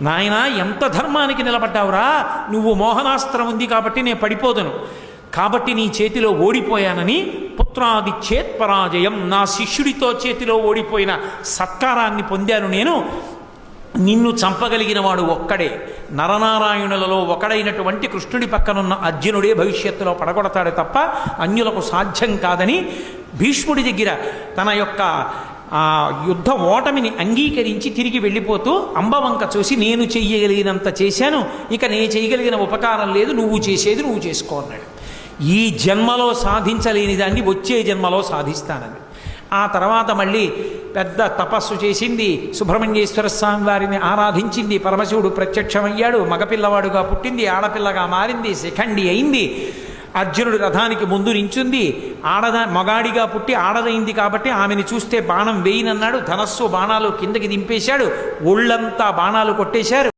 నాయన ఎంత ధర్మానికి నిలబడ్డావురా, నువ్వు మోహనాస్త్రం ఉంది కాబట్టి నేను పడిపోదును, కాబట్టి నీ చేతిలో ఓడిపోయానని పుత్రాది చేత్పరాజయం, నా శిష్యుడితో చేతిలో ఓడిపోయిన సత్కారాన్ని పొందాను నేను. నిన్ను చంపగలిగిన వాడు ఒక్కడే, నరనారాయణులలో ఒకడైనటువంటి కృష్ణుడి పక్కనున్న అర్జునుడే భవిష్యత్తులో పడగొడతాడు తప్ప అన్యులకు సాధ్యం కాదని భీష్ముడి దగ్గర తన యొక్క యుద్ధ ఓటమిని అంగీకరించి తిరిగి వెళ్ళిపోతూ అంబవంక చూసి, నేను చెయ్యగలిగినంత చేశాను, ఇక నేను చేయగలిగిన ఉపకారం లేదు, నువ్వు చేసేది నువ్వు చేసుకో అన్నాడు. ఈ జన్మలో సాధించలేని దాన్ని వచ్చే జన్మలో సాధిస్తానని. ఆ తర్వాత మళ్ళీ పెద్ద తపస్సు చేసింది, సుబ్రహ్మణ్యేశ్వర స్వామి వారిని ఆరాధించింది, పరమశివుడు ప్రత్యక్షమయ్యాడు, మగపిల్లవాడుగా పుట్టింది, ఆడపిల్లగా మారింది, శిఖండి అయింది. అర్జునుడు రథానికి ముందు నించుంది, మగాడిగా పుట్టి ఆడదైంది కాబట్టి ఆమెను చూస్తే బాణం వేయినన్నాడు, ధనస్సు బాణాలు కిందకి దింపేశాడు, ఒళ్ళంతా బాణాలు కొట్టేశారు.